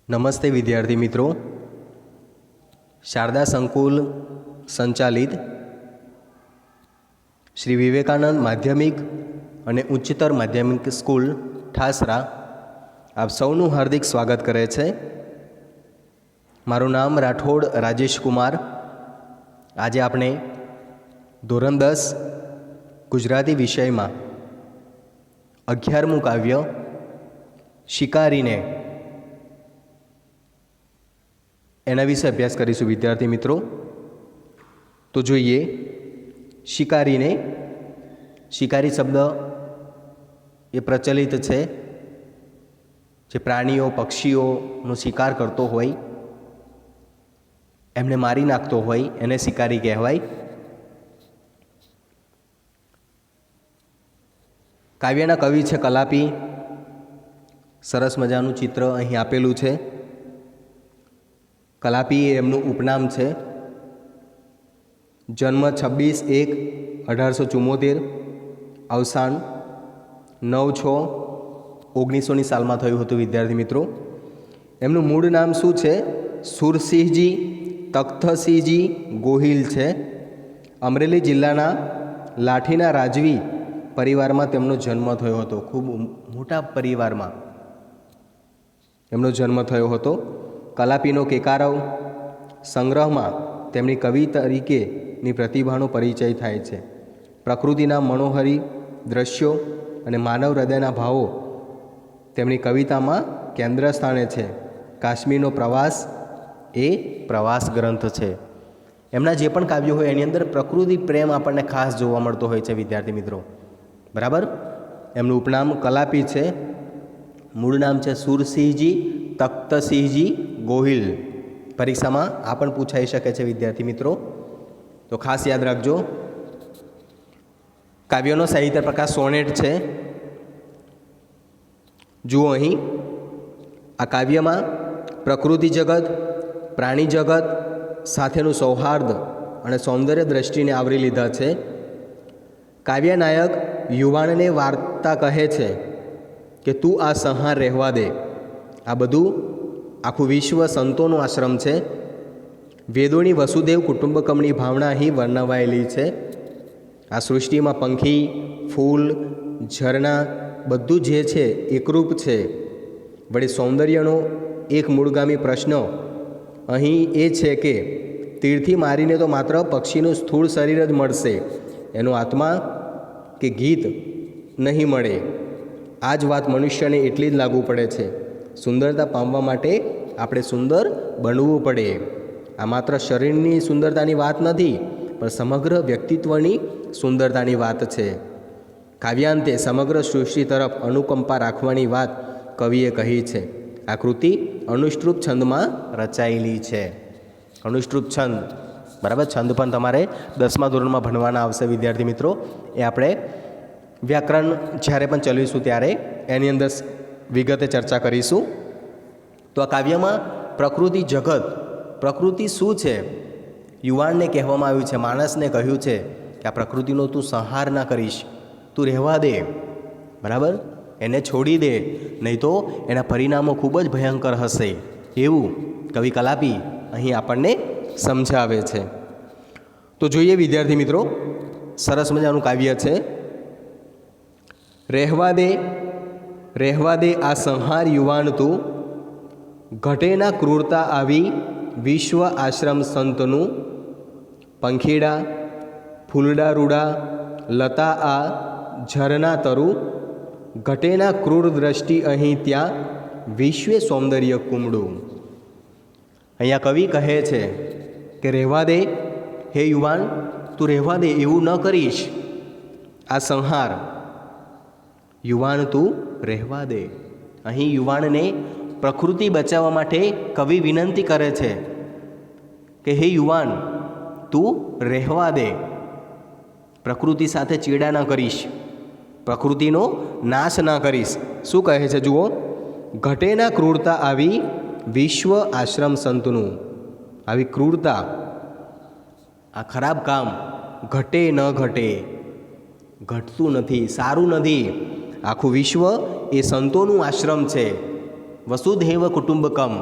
નમસ્તે વિદ્યાર્થી મિત્રો, શારદા સંકુલ સંચાલિત શ્રી વિવેકાનંદ માધ્યમિક અને ઉચ્ચતર માધ્યમિક સ્કૂલ ઠાસરા આપ સૌનું હાર્દિક સ્વાગત કરે છે. મારું નામ રાઠોડ રાજેશ કુમાર. આજે આપણે ધોરણ 10 ગુજરાતી વિષયમાં 11મું કાવ્ય શિકારીને એના વિશે અભ્યાસ કરીશું વિદ્યાર્થી મિત્રો. તો જોઈએ શિકારીને. શિકારી શબ્દ એ પ્રચલિત છે, જે પ્રાણીઓ પક્ષીઓનો શિકાર કરતો હોય, એમને મારી નાખતો હોય, એને શિકારી કહેવાય. કાવ્યના કવિ છે કલાપી. સરસ મજાનું ચિત્ર અહીં આપેલું છે. કલાપી એ એમનું ઉપનામ છે. જન્મ 26/1/1874, અવસાન 9/6/1900 સાલમાં થયું હતું વિદ્યાર્થી મિત્રો. એમનું મૂળ નામ શું છે? સુરસિંહજી તખ્તસિંહજી ગોહિલ છે. અમરેલી જિલ્લાના લાઠીના રાજવી પરિવારમાં તેમનો જન્મ થયો હતો. ખૂબ મોટા પરિવારમાં એમનો જન્મ થયો હતો. કલાપીનો કેકારવ સંગ્રહમાં તેમની કવિ તરીકેની પ્રતિભાનો પરિચય થાય છે. પ્રકૃતિના મનોહરી દ્રશ્યો અને માનવ હૃદયના ભાવો તેમની કવિતામાં કેન્દ્ર સ્થાને છે. કાશ્મીરનો પ્રવાસ એ પ્રવાસ ગ્રંથ છે. એમના જે પણ કાવ્યો હોય એની અંદર પ્રકૃતિ પ્રેમ આપણને ખાસ જોવા મળતો હોય છે વિદ્યાર્થી મિત્રો. બરાબર. એમનું ઉપનામ કલાપી છે. મૂળ નામ છે સુરસિંહજી તખ્તસિંહજી ગોહિલ. પરીક્ષામાં આ પણ પૂછાઈ શકે છે વિદ્યાર્થી મિત્રો, તો ખાસ યાદ રાખજો. કાવ્યનો સાહિત્ય પ્રકાર સોનેટ છે. જુઓ અહીં આ કાવ્યમાં પ્રકૃતિ જગત, પ્રાણી જગત સાથેનું સૌહાર્દ અને સૌંદર્ય દ્રષ્ટિને આવરી લીધા છે. કાવ્યનાયક યુવાનને વાર્તા કહે છે કે તું આ સંહાર રહેવા દે. આ બધું આખું વિશ્વ સંતોનો આશ્રમ છે. વેદોની વસુદેવ કુટુંબકમની ભાવના અહીં વર્ણવાયેલી છે. આ સૃષ્ટિમાં પંખી, ફૂલ, ઝરણા બધું જે છે એકરૂપ છે. વળી સૌંદર્યનો એક મૂળગામી પ્રશ્ન અહીં એ છે કે તીરથી મારીને તો માત્ર પક્ષીનું સ્થૂળ શરીર જ મળશે, એનો આત્મા કે ગીત નહીં મળે. આ જ વાત મનુષ્યને એટલી જ લાગુ પડે છે. સુંદરતા પામવા માટે આપણે સુંદર બનવું પડે. આ માત્ર શરીરની સુંદરતાની વાત નથી, પણ સમગ્ર વ્યક્તિત્વની સુંદરતાની વાત છે. કાવ્યાંતે સમગ્ર સૃષ્ટિ તરફ અનુકંપા રાખવાની વાત કવિએ કહી છે. આ કૃતિ અનુષ્ટુપ છંદમાં રચાયેલી છે. અનુષ્ટુપ છંદ, બરાબર. છંદ પણ તમારે 10મા ધોરણમાં ભણવાના આવશે વિદ્યાર્થી મિત્રો. એ આપણે વ્યાકરણ જ્યારે પણ ચલાવીશું ત્યારે એની અંદર વિગતે ચર્ચા કરીશું. તો આ કાવ્યમાં પ્રકૃતિ જગત, પ્રકૃતિ શું છે, યુવાનને કહેવામાં આવ્યું છે, માણસને કહ્યું છે કે આ પ્રકૃતિનો તું સંહાર ના કરીશ, તું રહેવા દે. બરાબર. એને છોડી દે, નહીં તો એના પરિણામો ખૂબ જ ભયંકર હશે, એવું કવિ કલાપી અહીં આપણને સમજાવે છે. તો જોઈએ વિદ્યાર્થી મિત્રો, સરસ મજાનું કાવ્ય છે. રહેવા દે, રહેવા દે આ સંહાર યુવાન તું, ઘટેના ક્રૂરતા આવી વિશ્વ આશ્રમ સંતનું. પંખીડા ફૂલડા રૂડા લતા આ ઝરના તરુ, ઘટેના ક્રૂર દ્રષ્ટિ અહીં ત્યાં વિશ્વે સૌંદર્ય કુમડું. અહીંયા કવિ કહે છે કે રહેવા દે, હે યુવાન તું રહેવા દે, એવું ન કરીશ. આ સંહાર યુવાન તું રહેવા દે. અહીં યુવાનને પ્રકૃતિ બચાવવા માટે કવિ વિનંતી કરે છે કે હે યુવાન તું રહેવા દે, પ્રકૃતિ સાથે ચેડા ન કરીશ, પ્રકૃતિનો નાશ ના કરીશ. શું કહે છે જુઓ, ઘટેના ક્રૂરતા આવી વિશ્વ આશ્રમ સંતનું. આવી ક્રૂરતા, આ ખરાબ કામ ઘટે ન ઘટે, ઘટતું નથી, સારું નથી. આખું વિશ્વ એ સંતોનું આશ્રમ છે. વસુધૈવ કુટુંબકમ,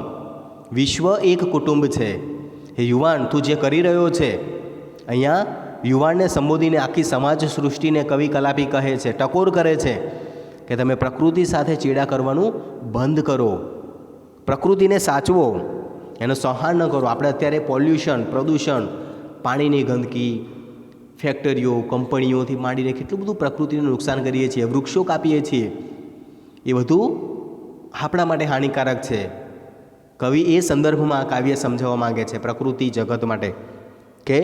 વિશ્વ એક કુટુંબ છે. હે યુવાન, તું જે કરી રહ્યો છે, અહીંયા યુવાનને સંબોધીને આખી સમાજ સૃષ્ટિને કવિ કલાપી કહે છે, ટકોર કરે છે કે તમે પ્રકૃતિ સાથે ચેડા કરવાનું બંધ કરો, પ્રકૃતિને સાચવો, એનો સંહાર ન કરો. આપણે અત્યારે પોલ્યુશન, પ્રદૂષણ, પાણીની ગંદકી, ફેક્ટરીઓ, કંપનીઓથી માંડીને કેટલું બધું પ્રકૃતિનું નુકસાન કરીએ છીએ, વૃક્ષો કાપીએ છીએ, એ બધું આપણા માટે હાનિકારક છે. કવિ એ સંદર્ભમાં આ કાવ્ય સમજાવવા માગે છે પ્રકૃતિ જગત માટે કે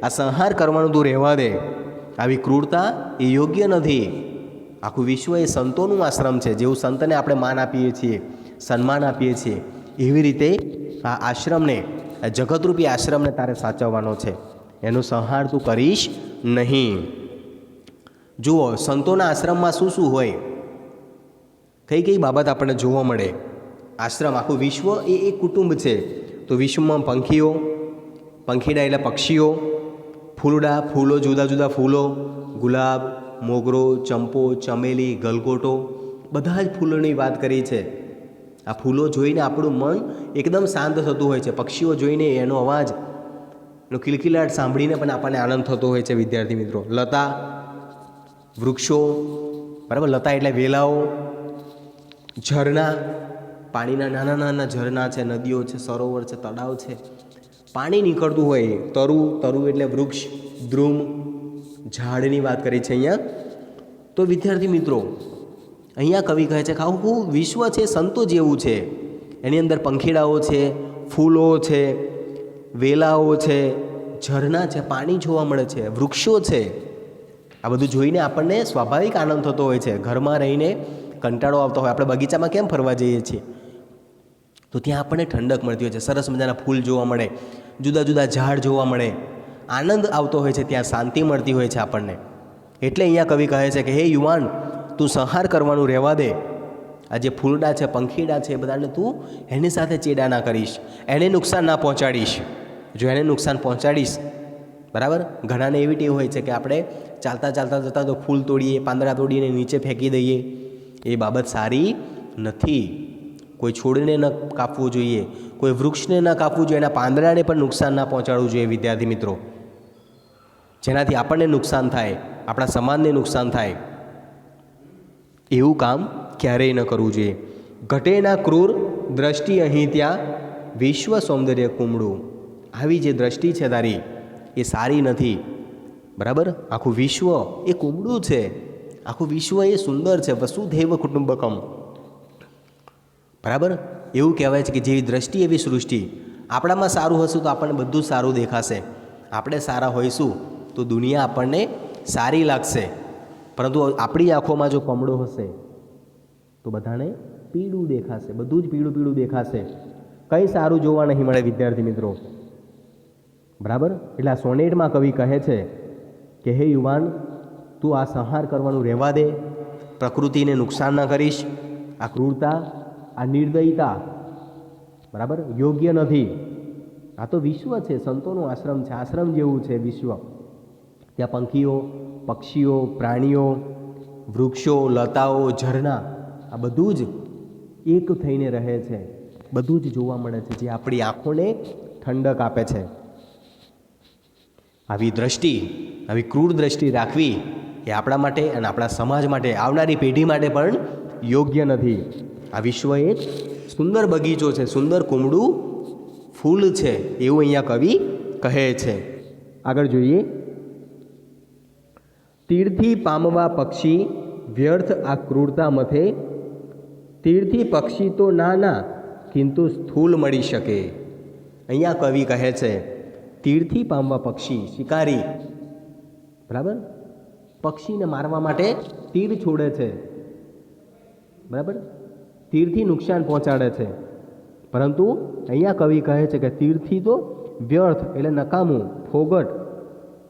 આ સંહાર કરવાનું તું રહેવા દે, આવી ક્રૂરતા એ યોગ્ય નથી. આખું વિશ્વ એ સંતોનું આશ્રમ છે. જેવું સંતને આપણે માન આપીએ છીએ, સન્માન આપીએ છીએ, એવી રીતે આ આશ્રમને, આ જગતરૂપી આશ્રમને તારે સાચવવાનો છે. એનો સંહાર તું કરીશ નહીં. જુઓ, સંતોના આશ્રમમાં શું શું હોય, કઈ કઈ બાબત આપણને જોવા મળે. આશ્રમ, આખું વિશ્વ એ એક કુટુંબ છે. તો વિશ્વમાં પંખીઓ, પંખીડા એટલે પક્ષીઓ, ફૂલડા, ફૂલો, જુદા જુદા ફૂલો, ગુલાબ, મોગરો, ચંપો, ચમેલી, ગલગોટો, બધા જ ફૂલોની વાત કરી છે. આ ફૂલો જોઈને આપણું મન એકદમ શાંત થતું હોય છે. પક્ષીઓ જોઈને એનો અવાજ, એનો કિલકિલાટ સાંભળીને પણ આપણને આનંદ થતો હોય છે. વિદ્યાર્થી મિત્રો, લતા, વૃક્ષો, બરાબર, લતા એટલે વેલાઓ, ઝરણા, પાણીના નાના નાના ઝરણા છે, નદીઓ છે, સરોવર છે, તળાવ છે, પાણી નીકળતું હોય. તરુ, તરુ એટલે વૃક્ષ, દ્રુમ, ઝાડની વાત કરી છે અહીંયા. તો વિદ્યાર્થી મિત્રો, અહીંયા કવિ કહે છે કે આખું વિશ્વ છે સંતો જેવું છે. એની અંદર પંખીડાઓ છે, ફૂલો છે, વેલાઓ છે, ઝરણા છે, પાણી જોવા મળે છે, વૃક્ષો છે. આ બધું જોઈને આપણને સ્વાભાવિક આનંદ થતો હોય છે. ઘરમાં રહીને કંટાળો આવતો હોય, આપણે બગીચામાં કેમ ફરવા જઈએ છીએ, તો ત્યાં આપણને ઠંડક મળતી હોય છે, સરસ મજાના ફૂલ જોવા મળે, જુદા જુદા ઝાડ જોવા મળે, આનંદ આવતો હોય છે, ત્યાં શાંતિ મળતી હોય છે આપણને. એટલે અહીંયા કવિ કહે છે કે હે યુવાન, તું સંહાર કરવાનું રહેવા દે. આ જે ફૂલડા છે, પંખીડા છે, એ બધાને તું એની સાથે ચેડા ના કરીશ, એને નુકસાન ના પહોંચાડીશ. જો એને નુકસાન પહોંચાડીશ, બરાબર, ઘણાને એવી ટેવ હોય છે કે આપણે ચાલતા ચાલતા જતા તો ફૂલ તોડીએ, પાંદડા તોડીને નીચે ફેંકી દઈએ. એ બાબત સારી નથી. કોઈ છોડને ન કાપવું જોઈએ, કોઈ વૃક્ષને ન કાપવું જોઈએ, એના પાંદડાને પણ નુકસાન ના પહોંચાડવું જોઈએ. વિદ્યાર્થી મિત્રો, જેનાથી આપણને નુકસાન થાય, આપણા સમાજને નુકસાન થાય, એવું કામ ક્યારેય ન કરવું જોઈએ. ઘટેના ક્રૂર દ્રષ્ટિ અહીં ત્યાં, વિશ્વ સૌંદર્ય કુમળું. આવી જે દ્રષ્ટિ છે તારી, એ સારી નથી. બરાબર, આખું વિશ્વ એ કુમળું છે, આખું વિશ્વ એ સુંદર છે. વસુધૈવ કુટુંબકમ, બરાબર, એવું કહેવાય છે કે જેવી દ્રષ્ટિ એવી સૃષ્ટિ. આપણામાં સારું હશે તો આપણને બધું જ સારું દેખાશે. આપણે સારા હોઈશું તો દુનિયા આપણને સારી લાગશે. પરંતુ આપણી આંખોમાં જો કમળો હશે તો બધાને પીળું દેખાશે, બધું જ પીળું પીળું દેખાશે, કંઈ સારું જોવા નહીં મળે. વિદ્યાર્થી મિત્રો, બરાબર, એટલે આ સોનેટમાં કવિ કહે છે કે હે યુવાન, તું આ સંહાર કરવાનું રહેવા દે, પ્રકૃતિને નુકસાન ન કરીશ. આ ક્રૂરતા, આ નિર્દયતા, બરાબર, યોગ્ય નથી. આ તો વિશ્વ છે, સંતોનો આશ્રમ છે, આશ્રમ જેવું છે વિશ્વ. ત્યાં પંખીઓ, પક્ષીઓ, પ્રાણીઓ, વૃક્ષો, લતાઓ, ઝરણા, આ બધું જ એક થઈને રહે છે, બધું જ જોવા મળે છે, જે આપણી આંખોને ઠંડક આપે છે. આવી દ્રષ્ટિ, આવી ક્રૂર દ્રષ્ટિ રાખવી એ આપણા માટે અને આપણા સમાજ માટે, આવનારી પેઢી માટે પણ યોગ્ય નથી. આ વિશ્વ એક સુંદર બગીચો છે, સુંદર કુમળું ફૂલ છે, એવું અહીંયા કવિ કહે છે. આગળ જોઈએ. તીરથી પામવા પક્ષી વ્યર્થ આ ક્રૂરતા મથે, તીરથી પક્ષી તો નાના કિંતુ સ્થૂલ મળી શકે. અહીંયા કવિ કહે છે તીરથી પામવા પક્ષી, શિકારી, બરાબર, પક્ષીને મારવા માટે તીર છોડે છે, બરાબર, તીરથી નુકસાન પહોંચાડે છે. પરંતુ અહીંયા કવિ કહે છે કે તીરથી તો વ્યર્થ એટલે નકામું, ફોગટ,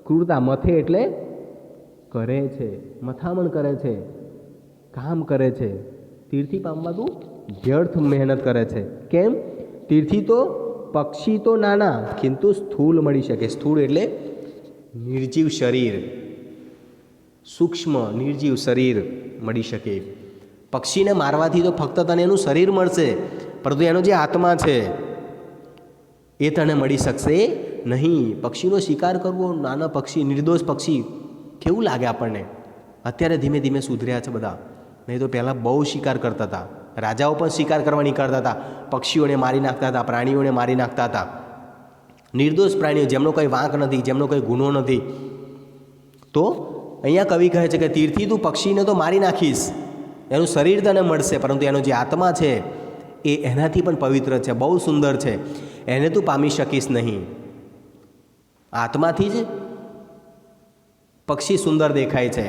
ક્રૂરતા, મથે એટલે કરે છે, મથામણ કરે છે, કામ કરે છે. તીરથી પામવા તું વ્યર્થ મહેનત કરે છે. કેમ? તીરથી તો પક્ષી તો નાના કિંતુ સ્થૂલ મળી શકે. સ્થૂળ એટલે નિર્જીવ શરીર, સૂક્ષ્મ નિર્જીવ શરીર મળી શકે. પક્ષીને મારવાથી તો ફક્ત તને એનું શરીર મળશે, પરંતુ એનો જે આત્મા છે એ તને મળી શકશે નહીં. પક્ષીનો શિકાર કરવો, નાના પક્ષી, નિર્દોષ પક્ષી કેવું લાગે આપણને? અત્યારે ધીમે ધીમે સુધર્યા છે બધા, નહીં તો પહેલાં બહુ શિકાર કરતા હતા. રાજાઓ પણ શિકાર કરવા નીકળતા હતા, પક્ષીઓને મારી નાખતા હતા, પ્રાણીઓને મારી નાખતા હતા. નિર્દોષ પ્રાણીઓ, જેમનો કંઈ વાંક નથી, જેમનો કંઈ ગુનો નથી. તો અહીંયા કવિ કહે છે કે તીરથી તું પક્ષીને તો મારી નાખીશ, એનું શરીર તને મળશે, પરંતુ એનો જે આત્મા છે એ એનાથી પણ પવિત્ર છે, બહુ સુંદર છે, એને તું પામી શકીશ નહીં. આત્માથી જ પક્ષી સુંદર દેખાય છે.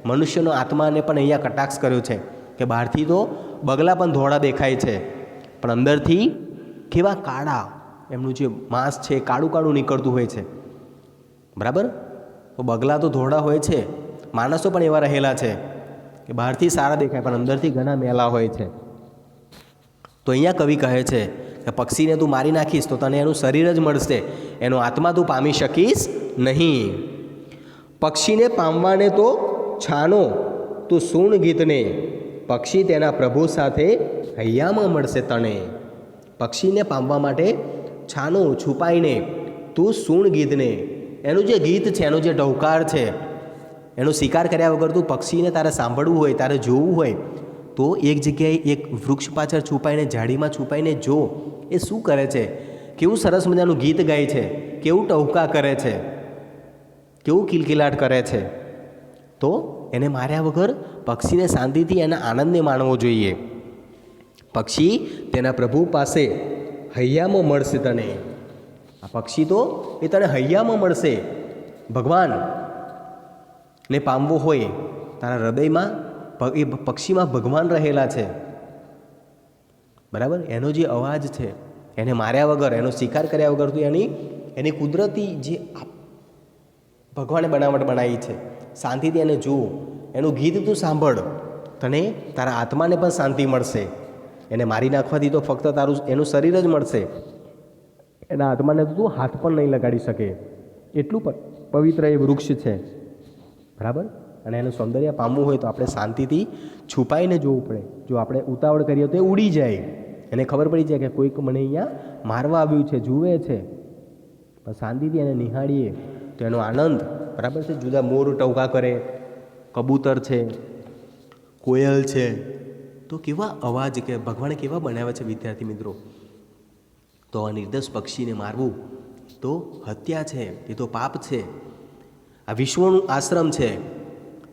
મનુષ્યનો આત્માને પણ અહીંયા કટાક્ષ કર્યો છે કે બહારથી તો બગલા પણ ધોળા દેખાય છે, પણ અંદરથી કેવા કાળા, એમનું જે માંસ છે કાળું કાળું નીકળતું હોય છે. બરાબર? તો બગલા તો ધોળા હોય છે, માણસો પણ એવા રહેલા છે કે બહારથી સારા દેખાય પણ અંદરથી ઘણા મેલા હોય છે. તો અહીંયા કવિ કહે છે કે પક્ષીને તું મારી નાખીશ તો તને એનું શરીર જ મળશે, એનો આત્મા તું પામી શકીશ નહીં. પક્ષીને પામવાને તો છાનો તું સૂણ ગીતને, પક્ષી તેના પ્રભુ સાથે હૈયામાં મળશે તને. પક્ષીને પામવા માટે છાનો, છુપાઈને, તું સૂણ ગીતને, એનું જે ગીત છે, એનો જે ટહુકાર છે, એનો શિકાર કર્યા વગર તું પક્ષીને તારે સાંભળવું હોય, તારે જોવું હોય તો એક જગ્યાએ એક વૃક્ષ પાછળ છુપાઈને, ઝાડીમાં છુપાઈને જો એ શું કરે છે, કેવું સરસ મજાનું ગીત ગાય છે, કેવું ટહુકા કરે છે, કેવું કિલકિલાટ કરે છે. તો એને માર્યા વગર પક્ષીને શાંતિથી એના આનંદને માણવો જોઈએ. પક્ષી તેના પ્રભુ પાસે હૈયામાં મળશે તને. આ પક્ષી તો એ તને હૈયામાં મળશે. ભગવાન ને પામવો હોય, તારા હૃદયમાં એ પક્ષીમાં ભગવાન રહેલા છે. બરાબર? એનો જે અવાજ છે એને માર્યા વગર, એનો શિકાર કર્યા વગર તું એની કુદરતી જે ભગવાને બનાવટ બનાવી છે, શાંતિથી એને જુઓ, એનું ગીત તું સાંભળ, તને તારા આત્માને પણ શાંતિ મળશે. એને મારી નાખવાથી તો ફક્ત તારું એનું શરીર જ મળશે, એના આત્માને તો તું હાથ પણ નહીં લગાડી શકે, એટલું પવિત્ર એ વૃક્ષ છે. બરાબર? અને એનું સૌંદર્ય પામવું હોય તો આપણે શાંતિથી છુપાઈને જોવું પડે. જો આપણે ઉતાવળ કરીએ તો એ ઉડી જાય, એને ખબર પડી જાય કે કોઈક મને અહીંયા મારવા આવ્યું છે, જુએ છે. પણ શાંતિથી એને નિહાળીએ તો એનો આનંદ, બરાબર છે, જુદા મોર ટહુકા કરે, કબૂતર છે, કોયલ છે, તો કેવા અવાજ, કે ભગવાને કેવા બનાવ્યા છે વિદ્યાર્થી મિત્રો. તો આ નિર્દોષ પક્ષીને મારવું તો હત્યા છે, એ તો પાપ છે. આ વિશ્વનું આશ્રમ છે,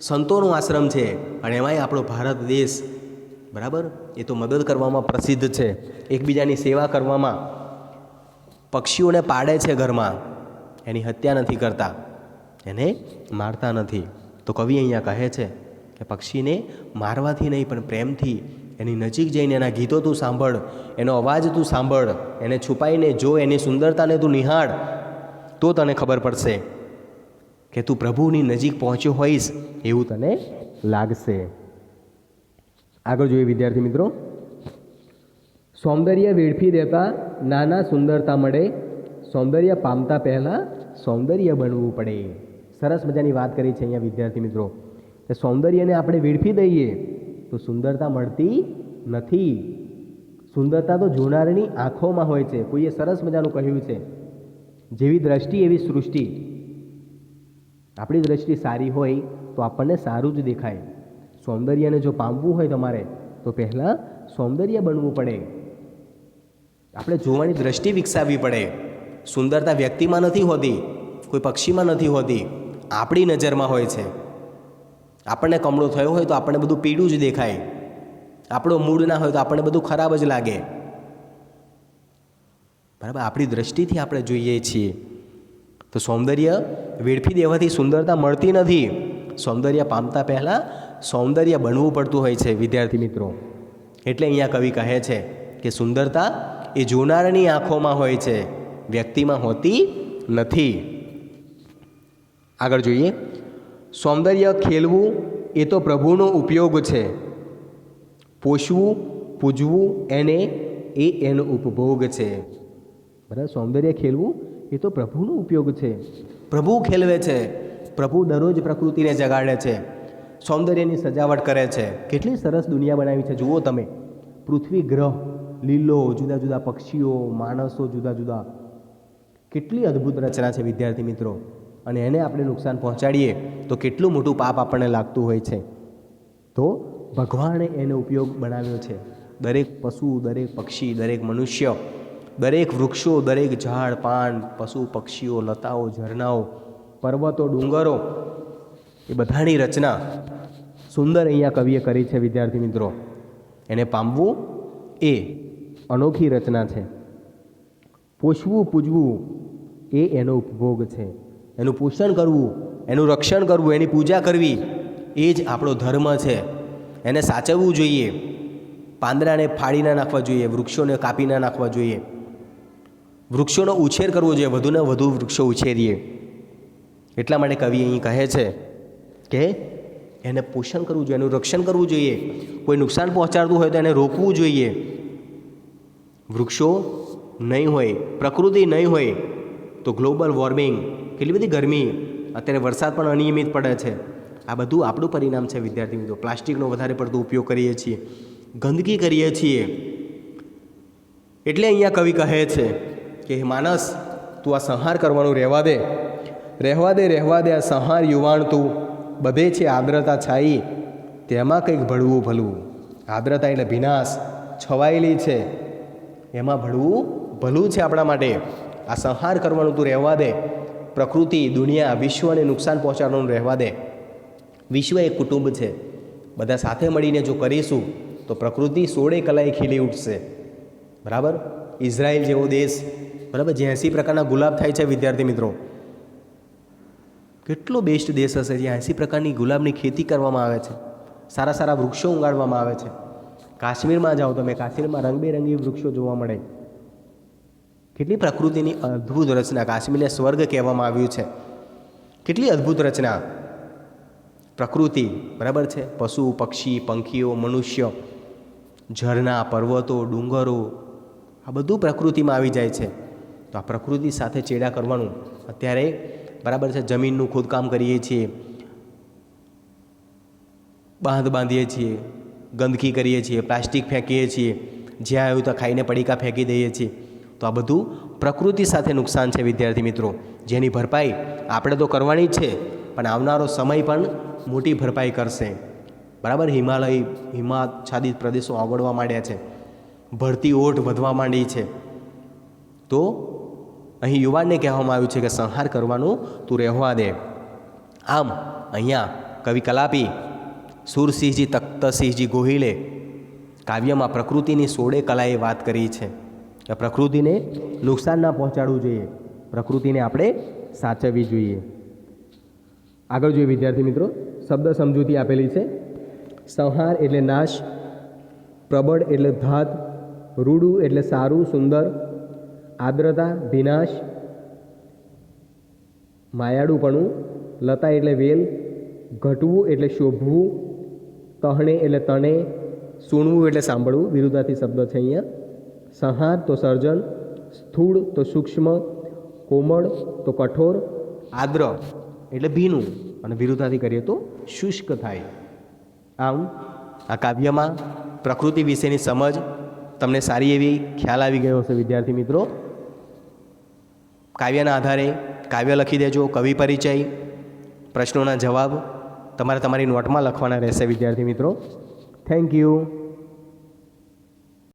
સંતોનો આશ્રમ છે, અને એમાંય આપણો ભારત દેશ, બરાબર, એ તો મદદ કરવામાં પ્રસિદ્ધ છે, એકબીજાની સેવા કરવામાં. પક્ષીઓને પાડે છે ઘરમાં, એની હત્યા નથી કરતા, એને મારતા નથી. તો કવિ અહીંયા કહે છે કે પક્ષીને મારવાથી નહીં પણ પ્રેમથી એની નજીક જઈને એના ગીતો તું સાંભળ, એનો અવાજ તું સાંભળ, એને છુપાઈને જો, એની સુંદરતાને તું નિહાળ, તો તને ખબર પડશે કે તું પ્રભુની નજીક પહોંચ્યો હોઈશ એવું તને લાગશે. આગળ જોઈએ વિદ્યાર્થી મિત્રો. સૌંદર્ય વેડફી દેતા નાના સુંદરતા મળે, સૌંદર્ય પામતા પહેલાં સૌંદર્ય બનવું પડે. સરસ મજાની વાત કરી છે અહીંયા વિદ્યાર્થી મિત્રો કે સૌંદર્યને આપણે વેડફી દઈએ તો સુંદરતા મળતી નથી. સુંદરતા તો જોનારની આંખોમાં હોય છે. કોઈએ સરસ મજાનું કહ્યું છે, જેવી દ્રષ્ટિ એવી સૃષ્ટિ. આપણી દ્રષ્ટિ સારી હોય તો આપણને સારું જ દેખાય. સૌંદર્યને જો પામવું હોય તમારે તો પહેલાં સૌંદર્ય બનવું પડે. આપણે જોવાની દ્રષ્ટિ વિકસાવવી પડે. સુંદરતા વ્યક્તિમાં નથી હોતી, કોઈ પક્ષીમાં નથી હોતી, આપણી નજરમાં હોય છે. આપણને કમળો થયો હોય તો આપણને બધું પીળું જ દેખાય, આપણો મૂડ ના હોય તો આપણને બધું ખરાબ જ લાગે. બરાબર? આપણી દ્રષ્ટિથી આપણે જોઈએ છીએ. તો સૌંદર્ય વેડફી દેવાથી સુંદરતા મળતી નથી. સૌંદર્ય પામતા પહેલાં સૌંદર્ય બનવું પડતું હોય છે વિદ્યાર્થી મિત્રો. એટલે અહીંયા કવિ કહે છે કે સુંદરતા એ જોનારની આંખોમાં હોય છે, વ્યક્તિમાં હોતી નથી. આગળ જોઈએ. સૌંદર્ય ખેલવું એ તો પ્રભુનો ઉપયોગ છે, પોષવું પૂજવું એનો ઉપભોગ છે. બરાબર? સૌંદર્ય ખેલવું એ તો પ્રભુનો ઉપયોગ છે, પ્રભુ ખેલવે છે. પ્રભુ દરરોજ પ્રકૃતિને જગાડે છે, સૌંદર્યની સજાવટ કરે છે. કેટલી સરસ દુનિયા બનાવી છે જુઓ તમે. પૃથ્વી ગ્રહ, લીલો, જુદા જુદા પક્ષીઓ, માણસો જુદા જુદા. કેટલી અદ્ભુત રચના છે વિદ્યાર્થી મિત્રો. અને એને આપણે નુકસાન પહોંચાડીએ તો કેટલું મોટું પાપ આપણને લાગતું હોય છે. તો ભગવાને એનો ઉપયોગ બનાવ્યો છે. દરેક પશુ, દરેક પક્ષી, દરેક મનુષ્ય, દરેક વૃક્ષો, દરેક ઝાડ પાન, પશુ પક્ષીઓ, લતાઓ, ઝરણાઓ, પર્વતો, ડુંગરો, એ બધાની રચના સુંદર અહીંયા કવિએ કરી છે વિદ્યાર્થી મિત્રો. એને પામવું એ અનોખી રચના છે. પોષવું પૂજવું એ એનો ઉપભોગ છે. એનું પોષણ કરવું, એનું રક્ષણ કરવું, એની પૂજા કરવી એ જ આપણો ધર્મ છે. એને સાચવવું જોઈએ. પાંદડાને ફાડી ના નાખવા જોઈએ, વૃક્ષોને કાપી ના નાખવા જોઈએ. વૃક્ષોનો ઉછેર કરવો જોઈએ, વધુને વધુ વૃક્ષો ઉછેરીએ. એટલા માટે કવિ અહીં કહે છે કે એને પોષણ કરવું જોઈએ, એનું રક્ષણ કરવું જોઈએ. કોઈ નુકસાન પહોંચાડતું હોય તો એને રોકવું જોઈએ. વૃક્ષો નહીં હોય, પ્રકૃતિ નહીં હોય તો ગ્લોબલ વોર્મિંગ, કેટલી બધી ગરમી, અત્યારે વરસાદ પણ અનિયમિત પડે છે. આ બધું આપણું પરિણામ છે વિદ્યાર્થી મિત્રો. પ્લાસ્ટિકનો વધારે પડતો ઉપયોગ કરીએ છીએ, ગંદકી કરીએ છીએ. એટલે અહીંયા કવિ કહે છે કે માનસ, તું આ સંહાર કરવાનું રહેવા દે, રહેવા દે, રહેવા દે. આ સંહાર યુવાન તું, બધે છે આર્દ્રતા છાઈ, તેમાં કંઈક ભળવું ભલું. આર્દ્રતા એટલે ભીનાશ, છવાયેલી છે, એમાં ભળવું ભલું છે આપણા માટે. આ સંહાર કરવાનું તું રહેવા દે. પ્રકૃતિ, દુનિયા, વિશ્વને નુકસાન પહોંચાડવાનું રહેવા દે. વિશ્વ એક કુટુંબ છે. બધા સાથે મળીને જો કરીશું તો પ્રકૃતિ 16 કલાએ ખીલી ઉઠશે. બરાબર. ઇઝરાયલ જેવો દેશ, બરાબર, જે 80 પ્રકારના ગુલાબ થાય છે વિદ્યાર્થી મિત્રો. કેટલો બેસ્ટ દેશ હશે જ્યાં 80 પ્રકારની ગુલાબની ખેતી કરવામાં આવે છે, સારા સારા વૃક્ષો ઉગાડવામાં આવે છે. કાશ્મીરમાં જાઓ તમે, કાશ્મીરમાં રંગબેરંગી વૃક્ષો જોવા મળે. કેટલી પ્રકૃતિની અદ્ભુત રચના. કાશ્મીરને સ્વર્ગ કહેવામાં આવ્યું છે. કેટલી અદ્ભુત રચના પ્રકૃતિ, બરાબર છે. પશુ પક્ષી, પંખીઓ, મનુષ્ય, ઝરણા, પર્વતો, ડુંગરો, આ બધું પ્રકૃતિમાં આવી જાય છે. તો આ પ્રકૃતિ સાથે ચેડા કરવાનું અત્યારે, બરાબર છે, જમીનનું ખોદકામ કરીએ છીએ, બાંધ બાંધીએ છીએ, ગંદકી કરીએ છીએ, પ્લાસ્ટિક ફેંકીએ છીએ, જ્યાં આવ્યું ત્યાં ખાઈને પડીકા ફેંકી દઈએ છીએ. તો આ બધું પ્રકૃતિ સાથે નુકસાન છે વિદ્યાર્થી મિત્રો, જેની ભરપાઈ આપણે તો કરવાની જ છે, પણ આવનારો સમય પણ મોટી ભરપાઈ કરશે. બરાબર. હિમાચ્છાદિત પ્રદેશો ઓગળવા માંડ્યા છે, ભરતી ઓટ વધવા માંડી છે. તો અહીં યુવાનને કહેવામાં આવ્યું છે કે સંહાર કરવાનું તું રહેવા દે. આમ અહીંયા કવિ કલાપી સુરસિંહજી તખ્તસિંહજી ગોહિલે કાવ્યમાં પ્રકૃતિની 16 કલાએ વાત કરી છે કે પ્રકૃતિને નુકસાન ના પહોંચાડવું જોઈએ, પ્રકૃતિને આપણે સાચવવી જોઈએ. આગળ જોઈએ વિદ્યાર્થી મિત્રો, શબ્દ સમજૂતી આપેલી છે. સંહાર એટલે નાશ, પ્રબળ એટલે ધાત, રૂડું એટલે સારું સુંદર, આર્દ્રતા ભીનાશ, માયાળુપણું, લતા એટલે વેલ, ઘટવું એટલે શોભવું, તહણે એટલે તણે, સુણવું એટલે સાંભળવું, વિરુદ્ધાર્થી શબ્દ છે અહીંયા. સંહાર તો સર્જન, સ્થૂળ તો સૂક્ષ્મ, કોમળ તો કઠોર, આદ્ર એટલે ભીનું, અને વિરુદ્ધાર્થી કરીએ તો શુષ્ક થાય. આમ આ કાવ્યમાં પ્રકૃતિ વિશેની સમજ તમને સારી એવી ખ્યાલ આવી ગયો હશે વિદ્યાર્થી મિત્રો. કાવ્યના આધારે કાવ્ય લખી દેજો. કવિ પરિચય, પ્રશ્નોના જવાબ તમારે તમારી નોટમાં લખવાના રહેશે વિદ્યાર્થી મિત્રો. Thank you.